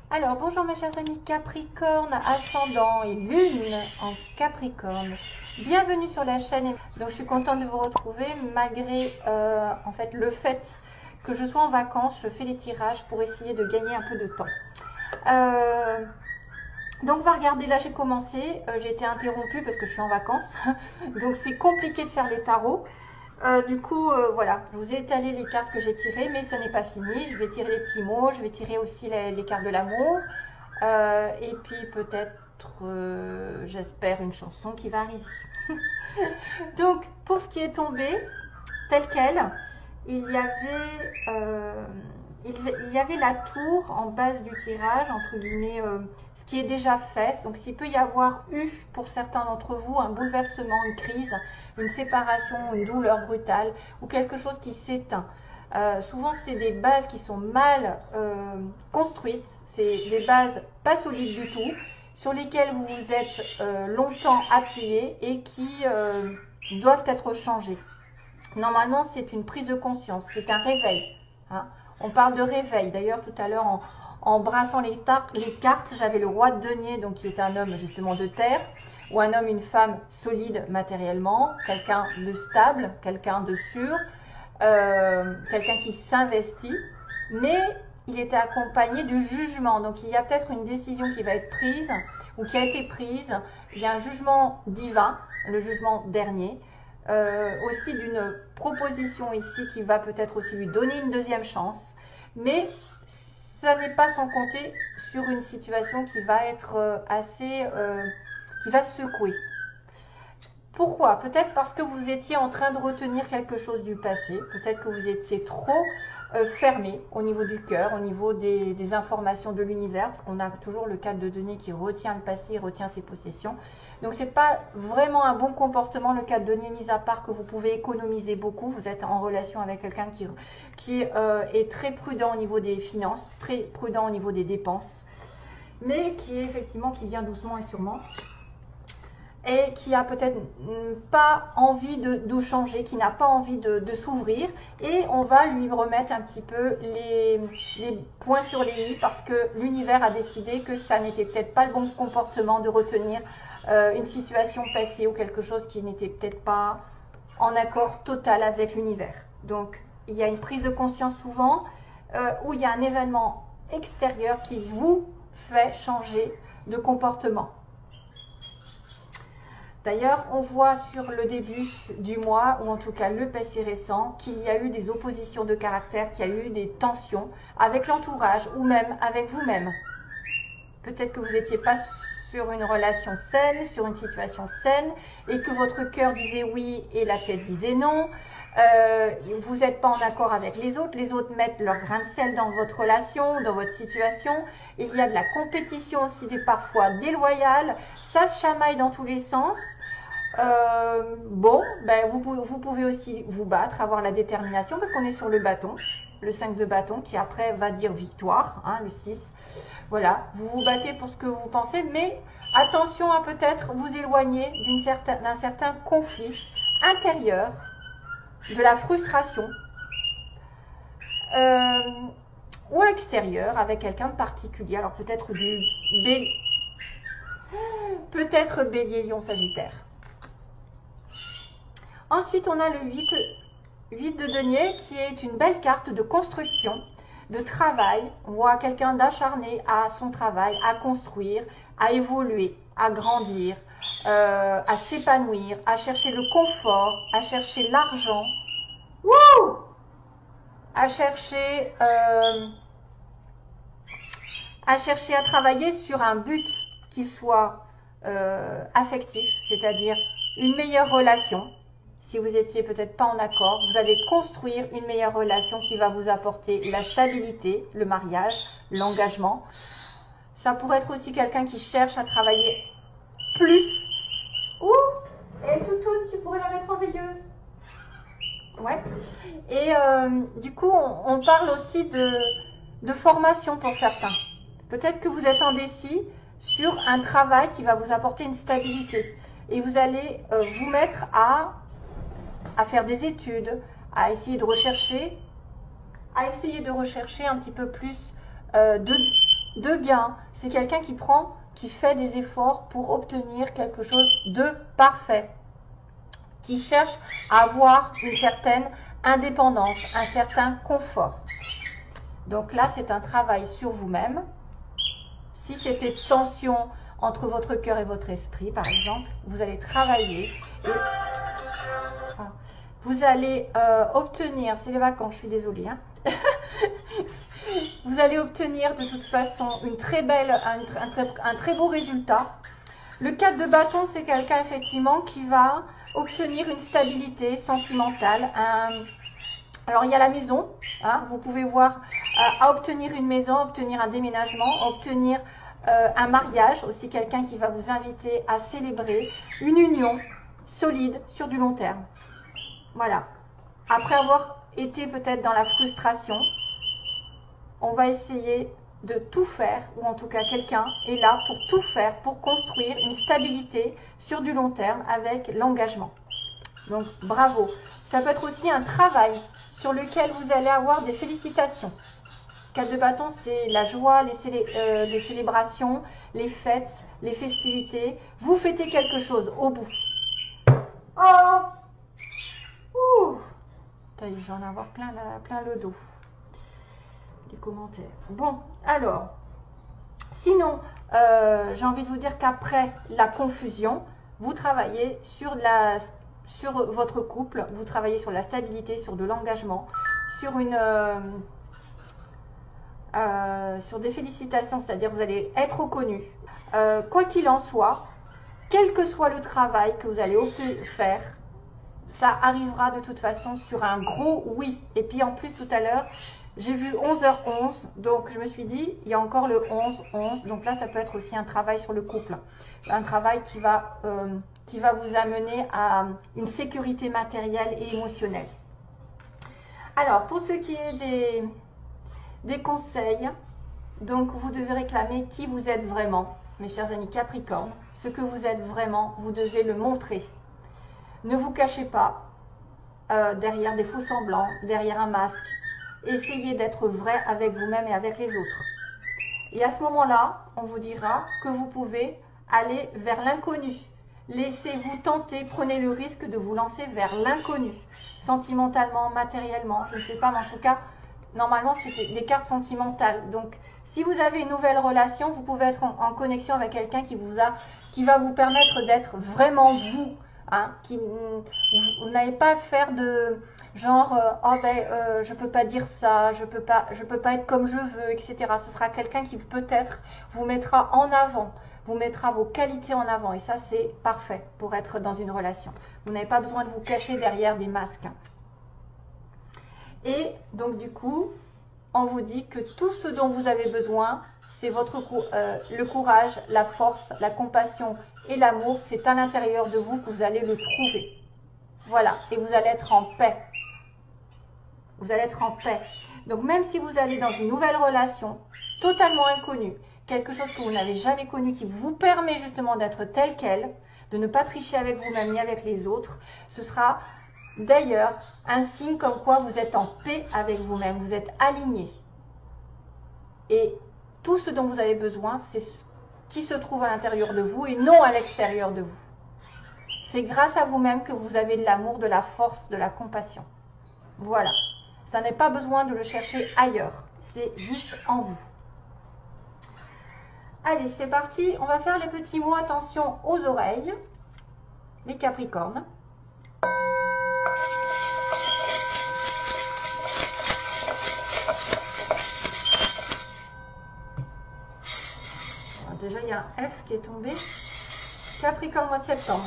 Alors, bonjour mes chers amis Capricorne, ascendant et lune en Capricorne. Bienvenue sur la chaîne. Donc, je suis contente de vous retrouver malgré en fait le fait que je sois en vacances. Je fais les tirages pour essayer de gagner un peu de temps. Donc, on va regarder. Là, j'ai commencé. J'ai été interrompue parce que je suis en vacances. Donc, c'est compliqué de faire les tarots. Voilà, je vous ai étalé les cartes que j'ai tirées, mais ce n'est pas fini. Je vais tirer les petits mots, je vais tirer aussi les cartes de l'amour. Et puis peut-être, j'espère, une chanson qui va arriver. Donc, pour ce qui est tombé, tel quel, il y avait la tour en base du tirage, entre guillemets, ce qui est déjà fait. Donc, s'il peut y avoir eu, pour certains d'entre vous, un bouleversement, une crise, une séparation, une douleur brutale ou quelque chose qui s'éteint. Souvent, c'est des bases qui sont mal construites, c'est des bases pas solides du tout, sur lesquelles vous vous êtes longtemps appuyé et qui doivent être changées. Normalement, c'est une prise de conscience, c'est un réveil. Hein. On parle de réveil. D'ailleurs, tout à l'heure, en brassant les cartes, j'avais le roi de denier, donc qui est un homme justement de terre, ou un homme, une femme solide matériellement, quelqu'un de stable, quelqu'un de sûr, quelqu'un qui s'investit, mais il était accompagné du jugement. Donc il y a peut-être une décision qui va être prise, ou qui a été prise, il y a un jugement divin, le jugement dernier, aussi d'une proposition ici qui va peut-être aussi lui donner une deuxième chance, mais ça n'est pas sans compter sur une situation qui va être qui va secouer. Pourquoi? Peut-être parce que vous étiez en train de retenir quelque chose du passé, peut-être que vous étiez trop fermé au niveau du cœur, au niveau des informations de l'univers, parce qu'on a toujours le cadre de denier qui retient le passé, retient ses possessions. Donc ce n'est pas vraiment un bon comportement, le cadre de denier, mis à part que vous pouvez économiser beaucoup. Vous êtes en relation avec quelqu'un qui est très prudent au niveau des finances, très prudent au niveau des dépenses, mais qui est effectivement qui vient doucement et sûrement, et qui a peut-être pas envie de changer, qui n'a pas envie de s'ouvrir, et on va lui remettre un petit peu les points sur les i, parce que l'univers a décidé que ça n'était peut-être pas le bon comportement de retenir une situation passée ou quelque chose qui n'était peut-être pas en accord total avec l'univers. Donc il y a une prise de conscience souvent où il y a un événement extérieur qui vous fait changer de comportement. D'ailleurs, on voit sur le début du mois, ou en tout cas le passé récent, qu'il y a eu des oppositions de caractère, qu'il y a eu des tensions avec l'entourage ou même avec vous-même. Peut-être que vous n'étiez pas sur une relation saine, sur une situation saine, et que votre cœur disait oui et la tête disait non. Vous n'êtes pas en accord avec les autres mettent leur grain de sel dans votre relation, dans votre situation. Il y a de la compétition aussi, parfois déloyale, ça se chamaille dans tous les sens. Vous pouvez aussi vous battre, avoir la détermination, parce qu'on est sur le bâton, le 5 de bâton, qui après va dire victoire, hein, le 6. Voilà, vous vous battez pour ce que vous pensez, mais attention à peut-être vous éloigner d'un certain conflit intérieur, de la frustration, ou extérieur avec quelqu'un de particulier. Alors peut-être bélier, lion, sagittaire. Ensuite, on a le 8 de denier qui est une belle carte de construction, de travail. On voit quelqu'un d'acharné à son travail, à construire, à évoluer, à grandir, à s'épanouir, à chercher le confort, à chercher l'argent, à chercher à travailler sur un but qui soit affectif, c'est-à-dire une meilleure relation. Si vous étiez peut-être pas en accord, vous allez construire une meilleure relation qui va vous apporter la stabilité, le mariage, l'engagement. Ça pourrait être aussi quelqu'un qui cherche à travailler plus. Et Toutoune, tu pourrais la mettre en veilleuse. Ouais. Et du coup, on parle aussi de formation pour certains. Peut-être que vous êtes indécis sur un travail qui va vous apporter une stabilité. Et vous allez vous mettre à faire des études, à essayer de rechercher un petit peu plus de gain. C'est quelqu'un qui fait des efforts pour obtenir quelque chose de parfait, qui cherche à avoir une certaine indépendance, un certain confort. Donc là, c'est un travail sur vous-même. Si c'était tension entre votre cœur et votre esprit, par exemple, vous allez travailler et vous allez obtenir, c'est les vacances, je suis désolée, hein. Vous allez obtenir de toute façon une très belle, un très beau résultat. Le 4 de bâton, c'est quelqu'un effectivement qui va obtenir une stabilité sentimentale. Alors il y a la maison, hein, vous pouvez voir, à obtenir une maison, obtenir un déménagement, obtenir un mariage, aussi quelqu'un qui va vous inviter à célébrer une union solide sur du long terme. Voilà. Après avoir été peut-être dans la frustration, on va essayer de tout faire, ou en tout cas quelqu'un est là pour tout faire, pour construire une stabilité sur du long terme avec l'engagement. Donc bravo. Ça peut être aussi un travail sur lequel vous allez avoir des félicitations. 4 de bâton, c'est la joie, les célébrations, les fêtes, les festivités. Vous fêtez quelque chose au bout. Oh! Ouh! Je vais en avoir plein le dos. Les commentaires. Bon, alors, sinon, j'ai envie de vous dire qu'après la confusion, vous travaillez sur votre couple, vous travaillez sur la stabilité, sur de l'engagement, sur sur des félicitations, c'est-à-dire vous allez être reconnu. Quoi qu'il en soit, quel que soit le travail que vous allez faire, ça arrivera de toute façon sur un gros oui. Et puis en plus tout à l'heure, j'ai vu 11h11, donc je me suis dit, il y a encore le 11-11, donc là ça peut être aussi un travail sur le couple. Un travail qui va vous amener à une sécurité matérielle et émotionnelle. Alors, pour ce qui est des conseils, donc vous devez réclamer qui vous êtes vraiment, mes chers amis Capricorne. Ce que vous êtes vraiment, vous devez le montrer. Ne vous cachez pas derrière des faux semblants, derrière un masque. Essayez d'être vrai avec vous-même et avec les autres. Et à ce moment-là, on vous dira que vous pouvez aller vers l'inconnu. Laissez-vous tenter, prenez le risque de vous lancer vers l'inconnu. Sentimentalement, matériellement, je ne sais pas, mais en tout cas, normalement, c'est des cartes sentimentales. Donc, si vous avez une nouvelle relation, vous pouvez être en connexion avec quelqu'un qui va vous permettre d'être vraiment vous. Hein, vous n'allez pas faire de genre je peux pas dire ça, je peux pas être comme je veux, etc. Ce sera quelqu'un qui peut-être vous mettra en avant, vous mettra vos qualités en avant, et ça c'est parfait pour être dans une relation. Vous n'avez pas besoin de vous cacher derrière des masques. Et donc du coup, on vous dit que tout ce dont vous avez besoin, c'est le courage, la force, la compassion et l'amour, c'est à l'intérieur de vous que vous allez le trouver. Voilà, et vous allez être en paix. Vous allez être en paix. Donc même si vous allez dans une nouvelle relation, totalement inconnue, quelque chose que vous n'avez jamais connu, qui vous permet justement d'être tel quel, de ne pas tricher avec vous-même ni avec les autres, ce sera d'ailleurs un signe comme quoi vous êtes en paix avec vous-même, vous êtes aligné. Et tout ce dont vous avez besoin, c'est ce qui se trouve à l'intérieur de vous et non à l'extérieur de vous. C'est grâce à vous-même que vous avez de l'amour, de la force, de la compassion. Voilà. Ça n'est pas besoin de le chercher ailleurs. C'est juste en vous. Allez, c'est parti. On va faire les petits mots. Attention aux oreilles. Les Capricornes. Alors, déjà, il y a un F qui est tombé. Capricorne, mois de septembre.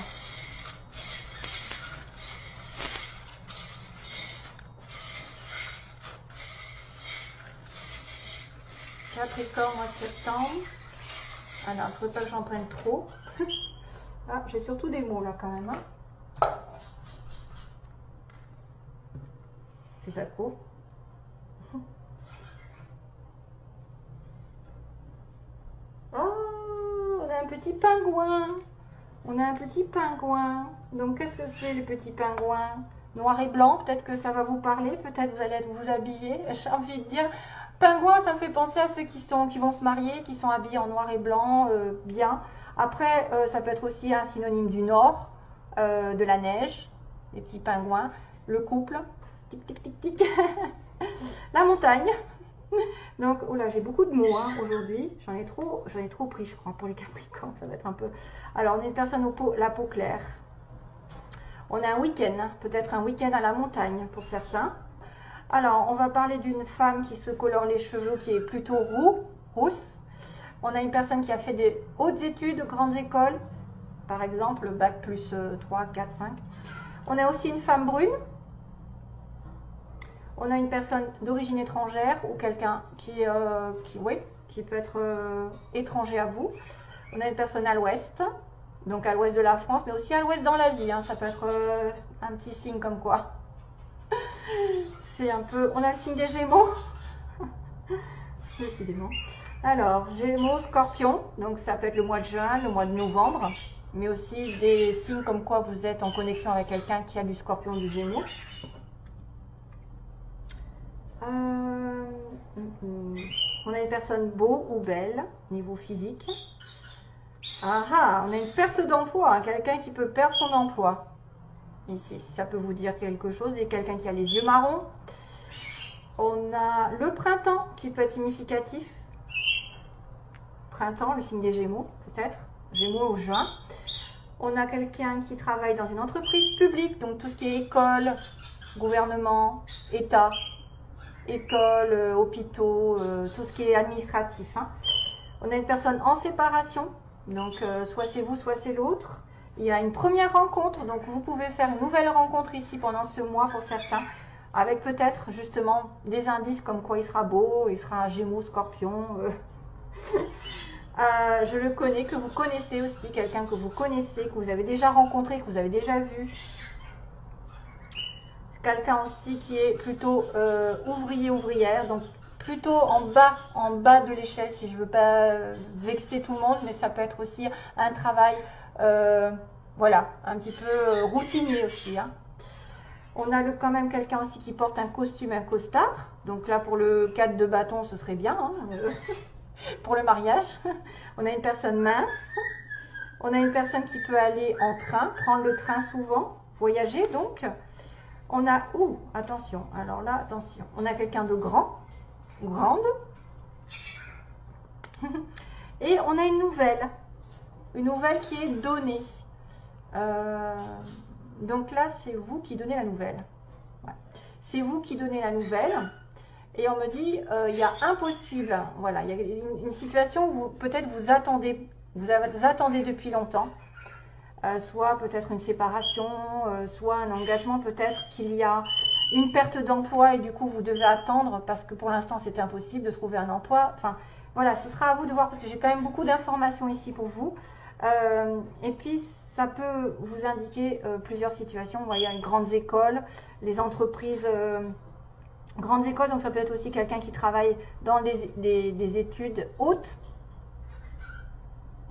Capricorne, mois de septembre. Ah non, il ne faut pas que j'en prenne trop. Ah, j'ai surtout des mots là quand même. Hein. C'est ça court. Oh, on a un petit pingouin. On a un petit pingouin. Donc, qu'est-ce que c'est le petit pingouin? Noir et blanc, peut-être que ça va vous parler. Peut-être vous allez vous habiller. J'ai envie de dire, Pingouin, ça me fait penser à ceux qui vont se marier, qui sont habillés en noir et blanc, bien. Après, ça peut être aussi un synonyme du nord, de la neige, les petits pingouins, le couple, tic tic tic tic, la montagne. Donc, oh là, j'ai beaucoup de mots hein, aujourd'hui. J'en ai trop pris, je crois, pour les Capricornes. Ça va être un peu. Alors, on est une personne la peau claire. On a un week-end, peut-être un week-end à la montagne pour certains. Alors, on va parler d'une femme qui se colore les cheveux, qui est plutôt rousse. On a une personne qui a fait des hautes études, grandes écoles, par exemple, bac plus 3, 4, 5. On a aussi une femme brune. On a une personne d'origine étrangère ou quelqu'un qui peut être étranger à vous. On a une personne à l'ouest, donc à l'ouest de la France, mais aussi à l'ouest dans la vie. Hein. Ça peut être un petit signe comme quoi. C'est un peu... On a le signe des Gémeaux. Décidément. Alors, Gémeaux, Scorpion, donc ça peut être le mois de juin, le mois de novembre, mais aussi des signes comme quoi vous êtes en connexion avec quelqu'un qui a du Scorpion ou du Gémeaux. On a une personne beau ou belle, niveau physique. On a une perte d'emploi, hein, quelqu'un qui peut perdre son emploi. Ici, ça peut vous dire quelque chose. Et quelqu'un qui a les yeux marrons. On a le printemps qui peut être significatif. Printemps, le signe des Gémeaux, peut-être. Gémeaux ou juin. On a quelqu'un qui travaille dans une entreprise publique, donc tout ce qui est école, gouvernement, État. École, hôpitaux, tout ce qui est administratif. Hein. On a une personne en séparation, donc soit c'est vous, soit c'est l'autre. Il y a une première rencontre, donc vous pouvez faire une nouvelle rencontre ici pendant ce mois pour certains, avec peut-être justement des indices comme quoi il sera beau, il sera un Gémeaux, Scorpion. Je le connais, que vous connaissez aussi, quelqu'un que vous connaissez, que vous avez déjà rencontré, que vous avez déjà vu. Quelqu'un aussi qui est plutôt ouvrière, donc plutôt en bas de l'échelle, si je ne veux pas vexer tout le monde, mais ça peut être aussi un travail, voilà, un petit peu routinier aussi. Hein. On a quand même quelqu'un aussi qui porte un costume, un costard, donc là pour le 4 de bâton, ce serait bien, hein, pour le mariage. On a une personne mince, on a une personne qui peut aller en train, prendre le train souvent, voyager donc. On a, attention, alors là, attention, on a quelqu'un de grand, grande, et on a une nouvelle qui est donnée. Donc là, c'est vous qui donnez la nouvelle. Ouais. C'est vous qui donnez la nouvelle, et on me dit, il y a impossible, voilà, il y a une situation où peut-être vous attendez depuis longtemps. Soit peut-être une séparation, soit un engagement, peut-être qu'il y a une perte d'emploi et du coup vous devez attendre parce que pour l'instant c'était impossible de trouver un emploi. Enfin voilà, ce sera à vous de voir parce que j'ai quand même beaucoup d'informations ici pour vous. Et puis ça peut vous indiquer plusieurs situations. Vous voyez, il y a une grandes écoles, les entreprises, grandes écoles, donc ça peut être aussi quelqu'un qui travaille dans des études hautes.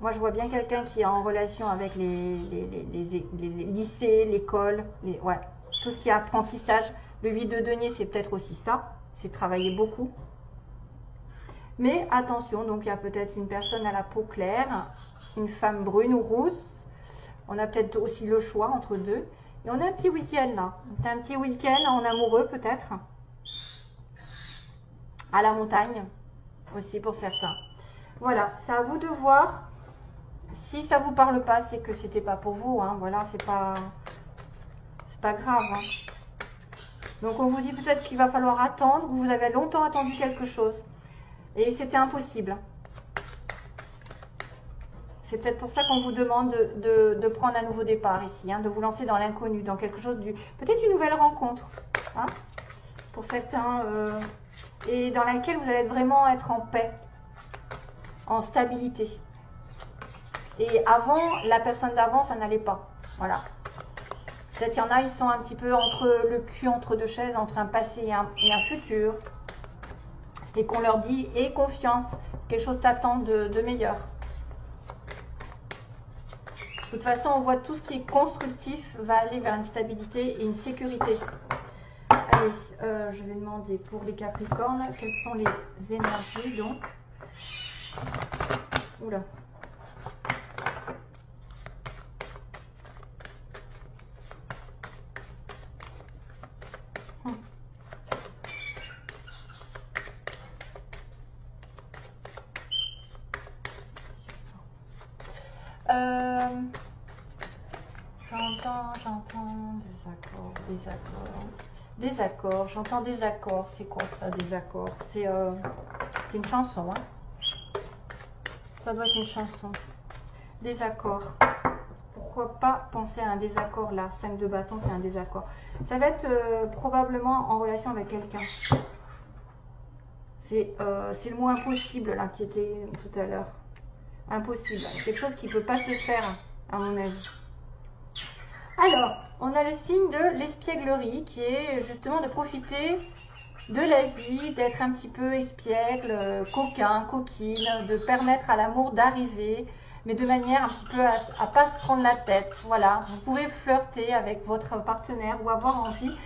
Moi, je vois bien quelqu'un qui est en relation avec les lycées, l'école, ouais, tout ce qui est apprentissage. Le 8 de denier, c'est peut-être aussi ça, c'est travailler beaucoup. Mais attention, donc il y a peut-être une personne à la peau claire, une femme brune ou rousse. On a peut-être aussi le choix entre deux. Et on a un petit week-end là, un petit week-end en amoureux peut-être, à la montagne aussi pour certains. Voilà, c'est à vous de voir. Si ça vous parle pas, c'est que c'était pas pour vous, hein. Voilà, c'est pas grave. Hein. Donc on vous dit peut-être qu'il va falloir attendre, ou vous avez longtemps attendu quelque chose et c'était impossible. C'est peut-être pour ça qu'on vous demande de prendre un nouveau départ ici, hein, de vous lancer dans l'inconnu, dans quelque chose peut-être une nouvelle rencontre, hein, pour certains, et dans laquelle vous allez vraiment être en paix, en stabilité. Et avant, la personne d'avant, ça n'allait pas. Voilà. Peut-être il y en a, ils sont un petit peu entre le cul entre deux chaises, entre un passé et un futur. Et qu'on leur dit, aie confiance, quelque chose t'attend de meilleur. De toute façon, on voit tout ce qui est constructif va aller vers une stabilité et une sécurité. Allez, Allez, je vais demander pour les Capricornes, quelles sont les énergies donc. Oula. J'entends des accords, j'entends des accords. C'est quoi ça, des accords? C'est une chanson, hein? Ça doit être une chanson. Des accords. Pourquoi pas penser à un désaccord là? 5 de bâton, c'est un désaccord. Ça va être probablement en relation avec quelqu'un. C'est le mot impossible là qui était tout à l'heure. Impossible. Quelque chose qui ne peut pas se faire, à mon avis. Alors, on a le signe de l'espièglerie qui est justement de profiter de la vie, d'être un petit peu espiègle, coquin, coquine, de permettre à l'amour d'arriver, mais de manière un petit peu à pas se prendre la tête. Voilà, vous pouvez flirter avec votre partenaire ou avoir envie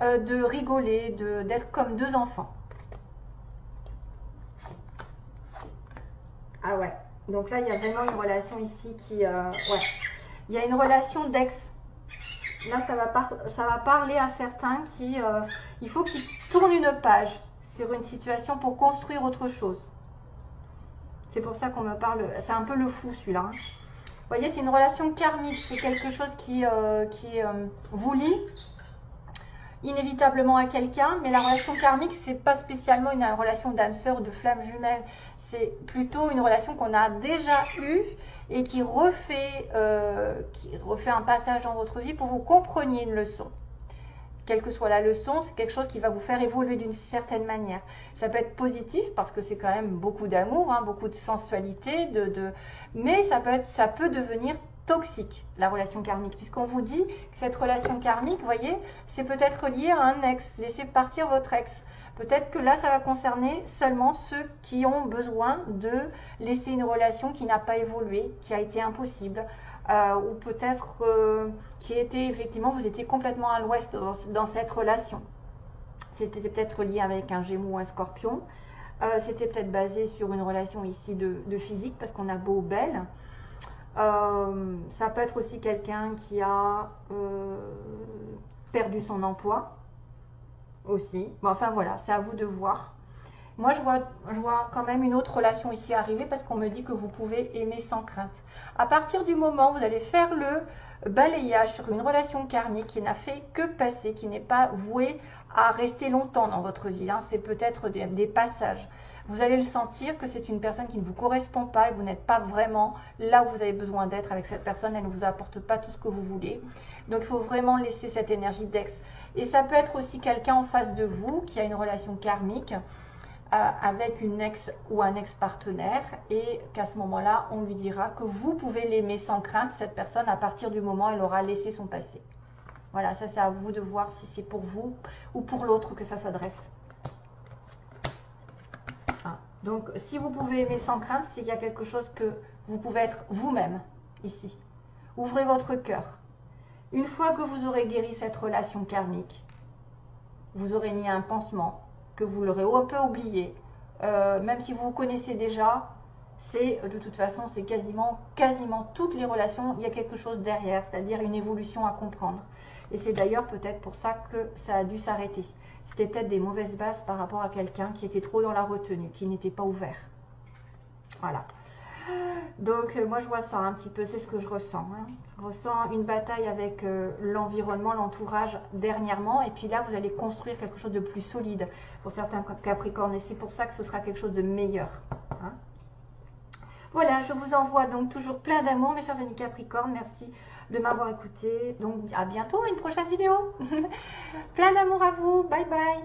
de rigoler, d'être comme deux enfants. Ah ouais, donc là il y a vraiment une relation ici qui... ouais, il y a une relation d'ex. Là, ça va parler à certains qui, il faut qu'ils tournent une page sur une situation pour construire autre chose. C'est pour ça qu'on me parle, c'est un peu le fou celui-là. Hein. Vous voyez, c'est une relation karmique, c'est quelque chose qui vous lie inévitablement à quelqu'un, mais la relation karmique, c'est pas spécialement une relation d'âme sœur ou de flamme jumelle, c'est plutôt une relation qu'on a déjà eue et qui refait un passage dans votre vie pour que vous compreniez une leçon. Quelle que soit la leçon, c'est quelque chose qui va vous faire évoluer d'une certaine manière. Ça peut être positif parce que c'est quand même beaucoup d'amour, hein, beaucoup de sensualité, mais ça peut devenir toxique, la relation karmique, puisqu'on vous dit que cette relation karmique, vous voyez, c'est peut-être lié à un ex. Laissez partir votre ex. Peut-être que là, ça va concerner seulement ceux qui ont besoin de laisser une relation qui n'a pas évolué, qui a été impossible, ou peut-être qui était effectivement, vous étiez complètement à l'ouest dans cette relation. C'était peut-être lié avec un Gémeaux ou un Scorpion. C'était peut-être basé sur une relation ici de physique, parce qu'on a beau, belle. Ça peut être aussi quelqu'un qui a perdu son emploi. Aussi. Bon, enfin voilà, c'est à vous de voir. Moi, je vois quand même une autre relation ici arriver parce qu'on me dit que vous pouvez aimer sans crainte. À partir du moment où vous allez faire le balayage sur une relation karmique qui n'a fait que passer, qui n'est pas vouée à rester longtemps dans votre vie, hein, c'est peut-être des passages. Vous allez le sentir que c'est une personne qui ne vous correspond pas et vous n'êtes pas vraiment là où vous avez besoin d'être avec cette personne. Elle ne vous apporte pas tout ce que vous voulez. Donc, il faut vraiment laisser cette énergie d'ex. Et ça peut être aussi quelqu'un en face de vous qui a une relation karmique avec une ex ou un ex-partenaire et qu'à ce moment-là, on lui dira que vous pouvez l'aimer sans crainte, cette personne, à partir du moment où elle aura laissé son passé. Voilà, ça c'est à vous de voir si c'est pour vous ou pour l'autre que ça s'adresse. Ah. Donc, si vous pouvez aimer sans crainte, c'est qu'il y a quelque chose que vous pouvez être vous-même ici. Ouvrez votre cœur. Une fois que vous aurez guéri cette relation karmique, vous aurez mis un pansement, que vous l'aurez un peu oublié, même si vous vous connaissez déjà, c'est de toute façon, c'est quasiment toutes les relations, il y a quelque chose derrière, c'est-à-dire une évolution à comprendre. Et c'est d'ailleurs peut-être pour ça que ça a dû s'arrêter. C'était peut-être des mauvaises bases par rapport à quelqu'un qui était trop dans la retenue, qui n'était pas ouvert. Voilà. Donc moi je vois ça un petit peu, c'est ce que je ressens. Hein. Je ressens une bataille avec l'environnement, l'entourage dernièrement, et puis là vous allez construire quelque chose de plus solide pour certains Capricornes, et c'est pour ça que ce sera quelque chose de meilleur. Hein. Voilà, je vous envoie donc toujours plein d'amour mes chers amis Capricornes, merci de m'avoir écouté, donc à bientôt, une prochaine vidéo. Plein d'amour à vous, bye bye.